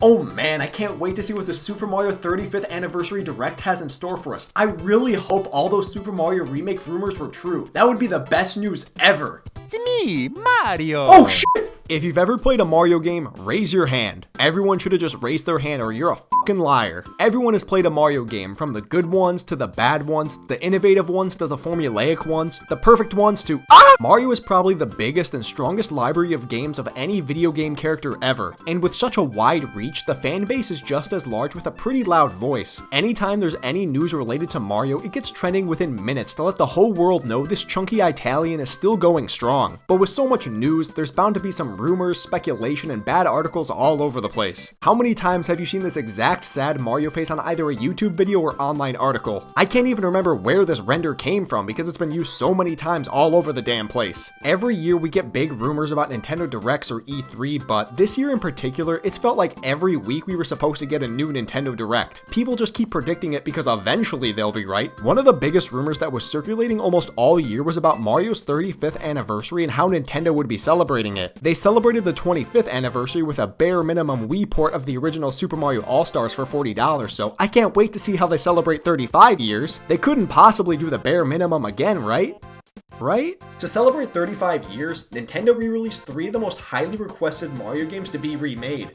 Oh man, I can't wait to see what the Super Mario 35th Anniversary Direct has in store for us. I really hope all those Super Mario remake rumors were true. That would be the best news ever. It's me, Mario! Oh shit! If you've ever played a Mario game, raise your hand. Everyone should have just raised their hand or you're a fucking liar. Everyone has played a Mario game, from the good ones to the bad ones, the innovative ones to the formulaic ones, the perfect ones to Mario is probably the biggest and strongest library of games of any video game character ever. And with such a wide reach, the fan base is just as large with a pretty loud voice. Anytime there's any news related to Mario, it gets trending within minutes to let the whole world know this chunky Italian is still going strong. But with so much news, there's bound to be some rumors, speculation, and bad articles all over the place. How many times have you seen this exact sad Mario face on either a YouTube video or online article? I can't even remember where this render came from because it's been used so many times all over the damn place. Every year we get big rumors about Nintendo Directs or E3, but this year in particular, it's felt like every week we were supposed to get a new Nintendo Direct. People just keep predicting it because eventually they'll be right. One of the biggest rumors that was circulating almost all year was about Mario's 35th anniversary and how Nintendo would be celebrating it. They celebrated the 25th anniversary with a bare minimum Wii port of the original Super Mario All-Stars for $40, so I can't wait to see how they celebrate 35 years. They couldn't possibly do the bare minimum again, right? To celebrate 35 years, Nintendo re-released 3 of the most highly requested Mario games to be remade.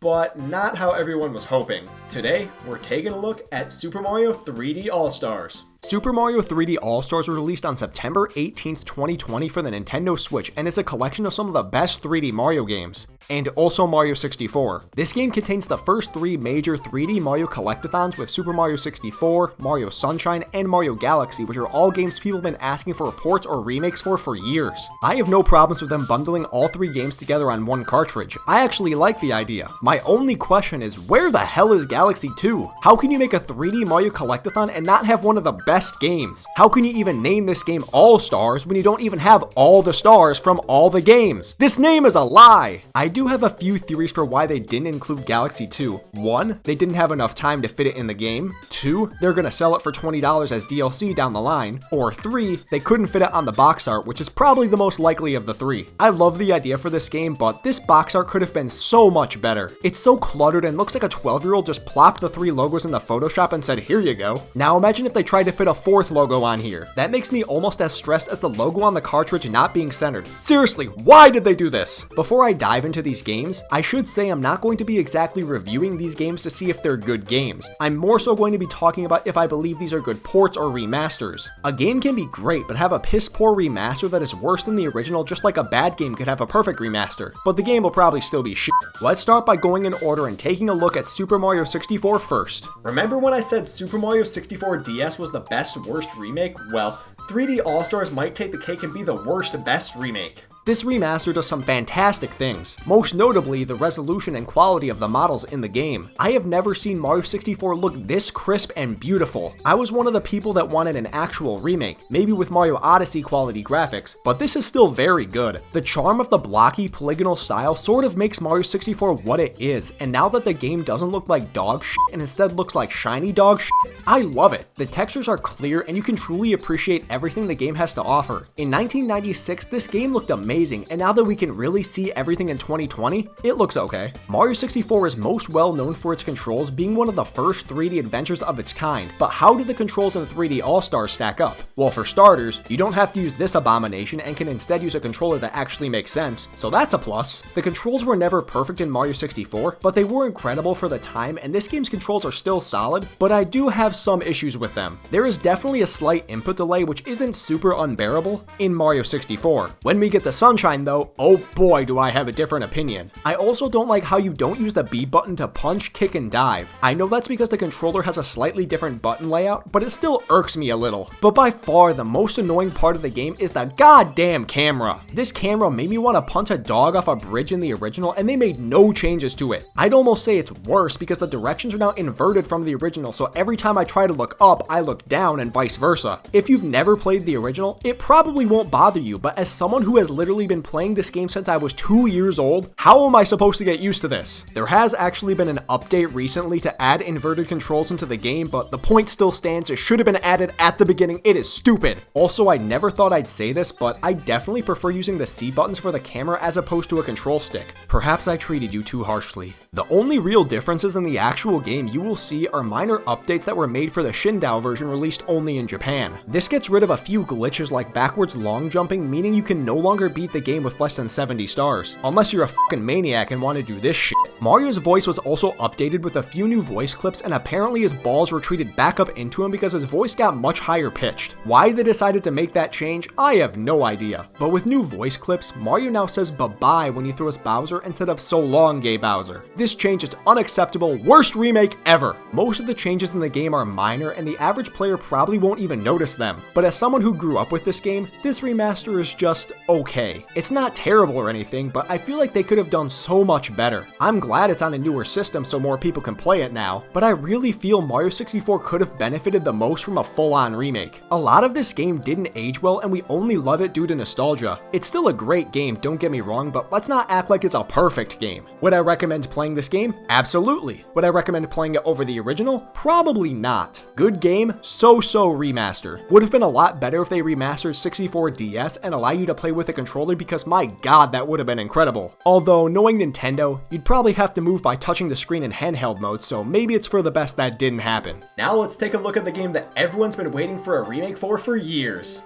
But not how everyone was hoping. Today, we're taking a look at Super Mario 3D All-Stars. Super Mario 3D All-Stars was released on September 18th, 2020 for the Nintendo Switch and is a collection of some of the best 3D Mario games, and also Mario 64. This game contains the first 3 major 3D Mario collectathons with Super Mario 64, Mario Sunshine, and Mario Galaxy, which are all games people have been asking for ports or remakes for years. I have no problems with them bundling all 3 games together on one cartridge. I actually like the idea. My only question is, where the hell is Galaxy 2? How can you make a 3D Mario collectathon and not have one of the best games? How can you even name this game All-Stars when you don't even have all the stars from all the games? This name is a lie! I do have a few theories for why they didn't include Galaxy 2. 1, they didn't have enough time to fit it in the game. 2, they're gonna sell it for $20 as DLC down the line. Or 3, they couldn't fit it on the box art, which is probably the most likely of the 3. I love the idea for this game, but this box art could have been so much better. It's so cluttered and looks like a 12-year-old just plopped the 3 logos in the Photoshop and said, here you go. Now imagine if they tried to fit a 4th logo on here. That makes me almost as stressed as the logo on the cartridge not being centered. Seriously, why did they do this? Before I dive into these games, I should say I'm not going to be exactly reviewing these games to see if they're good games. I'm more so going to be talking about if I believe these are good ports or remasters. A game can be great, but have a piss poor remaster that is worse than the original, just like a bad game could have a perfect remaster. But the game will probably still be shit. Let's start by going in order and taking a look at Super Mario 64 first. Remember when I said Super Mario 64 DS was the best worst remake? Well, 3D All-Stars might take the cake and be the worst best remake. This remaster does some fantastic things, most notably the resolution and quality of the models in the game. I have never seen Mario 64 look this crisp and beautiful. I was one of the people that wanted an actual remake, maybe with Mario Odyssey quality graphics, but this is still very good. The charm of the blocky, polygonal style sort of makes Mario 64 what it is, and now that the game doesn't look like dog shit and instead looks like shiny dog shit, I love it. The textures are clear and you can truly appreciate everything the game has to offer. In 1996, this game looked amazing. And now that we can really see everything in 2020, it looks okay. Mario 64 is most well known for its controls being one of the first 3D adventures of its kind, but how do the controls in 3D All-Stars stack up? Well, for starters, you don't have to use this abomination and can instead use a controller that actually makes sense, so that's a plus. The controls were never perfect in Mario 64, but they were incredible for the time, and this game's controls are still solid, but I do have some issues with them. There is definitely a slight input delay, which isn't super unbearable in Mario 64. When we get to Sunshine though, oh boy do I have a different opinion. I also don't like how you don't use the B button to punch, kick, and dive. I know that's because the controller has a slightly different button layout, but it still irks me a little. But by far, the most annoying part of the game is the goddamn camera. This camera made me want to punt a dog off a bridge in the original, and they made no changes to it. I'd almost say it's worse because the directions are now inverted from the original, so every time I try to look up, I look down and vice versa. If you've never played the original, it probably won't bother you, but as someone who has literally been playing this game since I was 2 years old, how am I supposed to get used to this? There has actually been an update recently to add inverted controls into the game, but the point still stands, it should have been added at the beginning. It is stupid. Also, I never thought I'd say this, but I definitely prefer using the C buttons for the camera as opposed to a control stick. Perhaps I treated you too harshly. The only real differences in the actual game you will see are minor updates that were made for the Shindao version released only in Japan. This gets rid of a few glitches like backwards long jumping, meaning you can no longer beat the game with less than 70 stars. Unless you're a fucking maniac and want to do this shit. Mario's voice was also updated with a few new voice clips, and apparently his balls retreated back up into him because his voice got much higher pitched. Why they decided to make that change, I have no idea. But with new voice clips, Mario now says bye-bye when he throws Bowser instead of so long, gay Bowser. This change is unacceptable, worst remake ever. Most of the changes in the game are minor and the average player probably won't even notice them. But as someone who grew up with this game, this remaster is just okay. It's not terrible or anything, but I feel like they could have done so much better. I'm glad it's on a newer system so more people can play it now, but I really feel Mario 64 could have benefited the most from a full-on remake. A lot of this game didn't age well and we only love it due to nostalgia. It's still a great game, don't get me wrong, but let's not act like it's a perfect game. Would I recommend playing this game? Absolutely. Would I recommend playing it over the original? Probably not. Good game, so-so remaster. Would have been a lot better if they remastered 64 DS and allow you to play with a controller because my god, that would have been incredible. Although, knowing Nintendo, you'd probably have to move by touching the screen in handheld mode, so maybe it's for the best that didn't happen. Now let's take a look at the game that everyone's been waiting for a remake for years.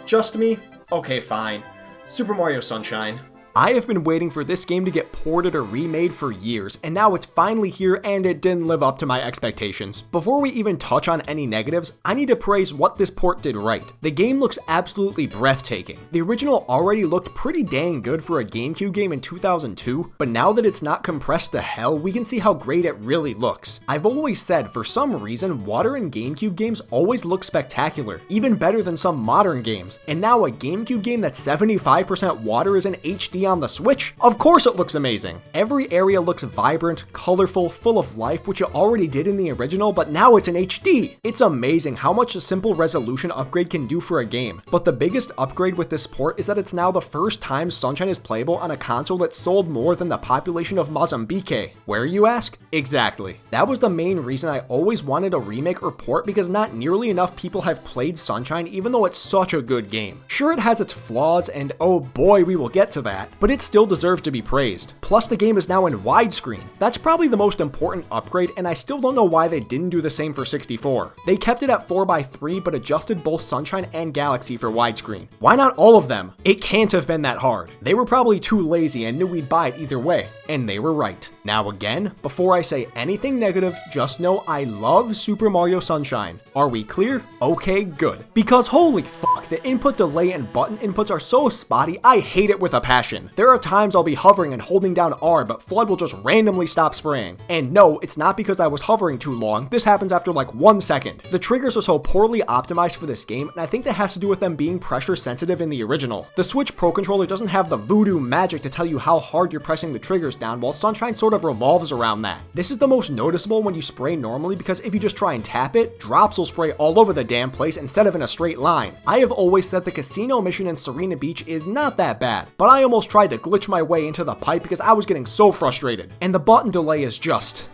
Just me? Okay, fine. Super Mario Sunshine. I have been waiting for this game to get ported or remade for years, and now it's finally here and it didn't live up to my expectations. Before we even touch on any negatives, I need to praise what this port did right. The game looks absolutely breathtaking. The original already looked pretty dang good for a GameCube game in 2002, but now that it's not compressed to hell, we can see how great it really looks. I've always said, for some reason, water in GameCube games always look spectacular, even better than some modern games, and now a GameCube game that's 75% water is in HD on the Switch? Of course it looks amazing. Every area looks vibrant, colorful, full of life, which it already did in the original, but now it's in HD. It's amazing how much a simple resolution upgrade can do for a game. But the biggest upgrade with this port is that it's now the first time Sunshine is playable on a console that sold more than the population of Mozambique. Where, you ask? Exactly. That was the main reason I always wanted a remake or port, because not nearly enough people have played Sunshine even though it's such a good game. Sure, it has its flaws, and oh boy, we will get to that, but it still deserves to be praised. Plus, the game is now in widescreen. That's probably the most important upgrade, and I still don't know why they didn't do the same for 64. They kept it at 4:3, but adjusted both Sunshine and Galaxy for widescreen. Why not all of them? It can't have been that hard. They were probably too lazy and knew we'd buy it either way, and they were right. Now again, before I say anything negative, just know I love Super Mario Sunshine. Are we clear? Okay, good. Because holy fuck, the input delay and button inputs are so spotty, I hate it with a passion. There are times I'll be hovering and holding down R, but Flood will just randomly stop spraying. And no, it's not because I was hovering too long, this happens after like 1 second. The triggers are so poorly optimized for this game, and I think that has to do with them being pressure sensitive in the original. The Switch Pro Controller doesn't have the voodoo magic to tell you how hard you're pressing the triggers down, while Sunshine sort of revolves around that. This is the most noticeable when you spray normally, because if you just try and tap it, drops will spray all over the damn place instead of in a straight line. I have always said the casino mission in Serena Beach is not that bad, but I almost tried to glitch my way into the pipe because I was getting so frustrated. And the button delay is just...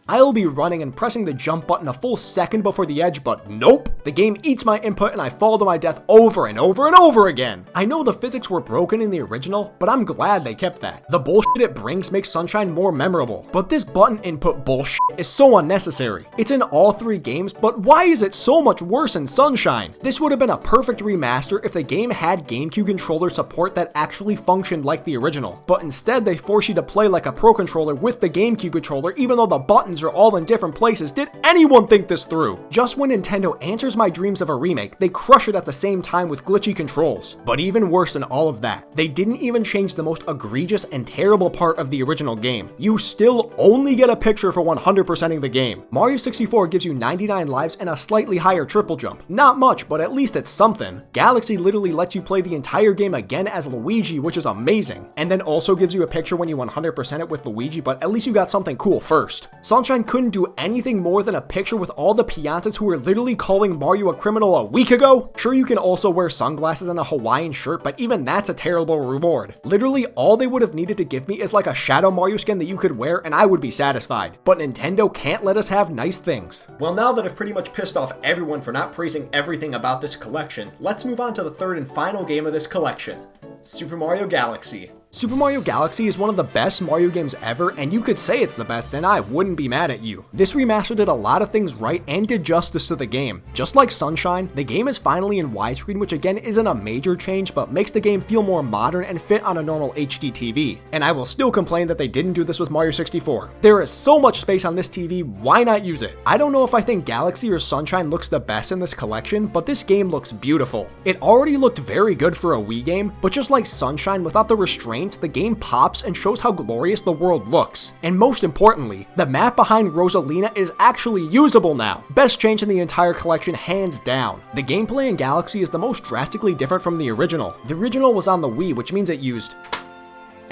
I'll be running and pressing the jump button a full second before the edge, but nope! The game eats my input and I fall to my death over and over and over again! I know the physics were broken in the original, but I'm glad they kept that. The bullshit it brings makes Sunshine more memorable, but this button input bullshit is so unnecessary. It's in all 3 games, but why is it so much worse in Sunshine? This would have been a perfect remaster if the game had GameCube controller support that actually functioned like the original, but instead they force you to play like a Pro Controller with the GameCube controller even though the buttons are all in different places. Did anyone think this through? Just when Nintendo answers my dreams of a remake, they crush it at the same time with glitchy controls. But even worse than all of that, they didn't even change the most egregious and terrible part of the original game. You still only get a picture for 100%ing the game. Mario 64 gives you 99 lives and a slightly higher triple jump. Not much, but at least it's something. Galaxy literally lets you play the entire game again as Luigi, which is amazing. And then also gives you a picture when you 100% it with Luigi, but at least you got something cool first. Sunshine couldn't do anything more than a picture with all the Piantas who were literally calling Mario a criminal a week ago. Sure, you can also wear sunglasses and a Hawaiian shirt, but even that's a terrible reward. Literally, all they would have needed to give me is like a Shadow Mario skin that you could wear and I would be satisfied. But Nintendo can't let us have nice things. Well, now that I've pretty much pissed off everyone for not praising everything about this collection, let's move on to the third and final game of this collection, Super Mario Galaxy. Super Mario Galaxy is one of the best Mario games ever, and you could say it's the best and I wouldn't be mad at you. This remaster did a lot of things right and did justice to the game. Just like Sunshine, the game is finally in widescreen, which again isn't a major change, but makes the game feel more modern and fit on a normal HD TV. And I will still complain that they didn't do this with Mario 64. There is so much space on this TV, why not use it? I don't know if I think Galaxy or Sunshine looks the best in this collection, but this game looks beautiful. It already looked very good for a Wii game, but just like Sunshine, without the restraints, the game pops and shows how glorious the world looks. And most importantly, the map behind Rosalina is actually usable now. Best change in the entire collection, hands down. The gameplay in Galaxy is the most drastically different from the original. The original was on the Wii, which means it used...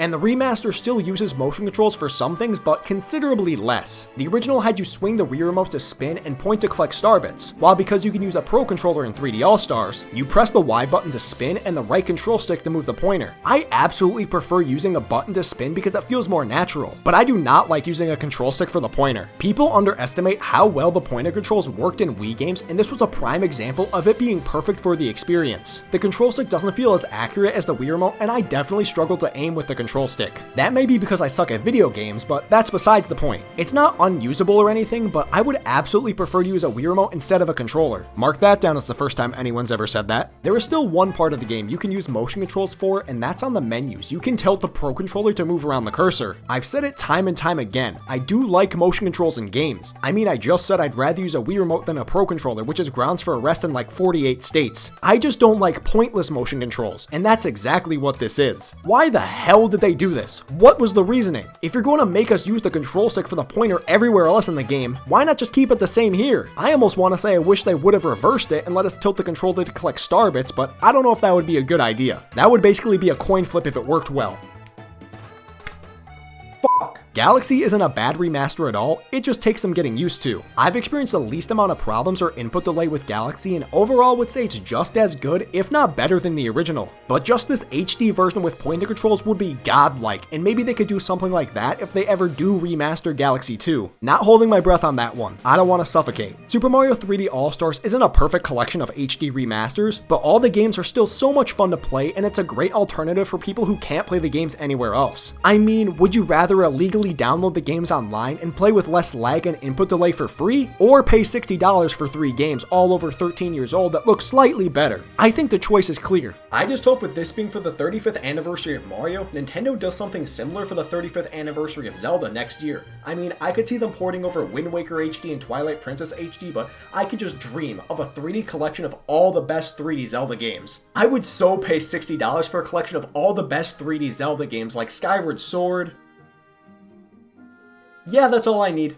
And the remaster still uses motion controls for some things, but considerably less. The original had you swing the Wii remote to spin and point to collect star bits, while because you can use a Pro controller in 3D All-Stars, you press the Y button to spin and the right control stick to move the pointer. I absolutely prefer using a button to spin because it feels more natural, but I do not like using a control stick for the pointer. People underestimate how well the pointer controls worked in Wii games, and this was a prime example of it being perfect for the experience. The control stick doesn't feel as accurate as the Wii remote, and I definitely struggled to aim with the control stick. That may be because I suck at video games, but that's besides the point. It's not unusable or anything, but I would absolutely prefer to use a Wii remote instead of a controller. Mark that down as the first time anyone's ever said that. There is still one part of the game you can use motion controls for, and that's on the menus. You can tilt the Pro controller to move around the cursor. I've said it time and time again, I do like motion controls in games. I mean, I just said I'd rather use a Wii remote than a Pro controller, which is grounds for arrest in like 48 states. I just don't like pointless motion controls, and that's exactly what this is. Why the hell did they do this? What was the reasoning? If you're going to make us use the control stick for the pointer everywhere else in the game, why not just keep it the same here? I almost want to say I wish they would have reversed it and let us tilt the controller to collect star bits, but I don't know if that would be a good idea. That would basically be a coin flip if it worked well. Galaxy isn't a bad remaster at all, it just takes some getting used to. I've experienced the least amount of problems or input delay with Galaxy, and overall would say it's just as good, if not better than the original. But just this HD version with pointer controls would be godlike, and maybe they could do something like that if they ever do remaster Galaxy 2. Not holding my breath on that one, I don't want to suffocate. Super Mario 3D All-Stars isn't a perfect collection of HD remasters, but all the games are still so much fun to play, and it's a great alternative for people who can't play the games anywhere else. I mean, would you rather illegally download the games online and play with less lag and input delay for free, or pay $60 for 3 games all over 13 years old that look slightly better? I think the choice is clear. I just hope with this being for the 35th anniversary of Mario, Nintendo does something similar for the 35th anniversary of Zelda next year. I mean, I could see them porting over Wind Waker HD and Twilight Princess HD, but I could just dream of a 3D collection of all the best 3D Zelda games. I would so pay $60 for a collection of all the best 3D Zelda games like Skyward Sword. Yeah, that's all I need.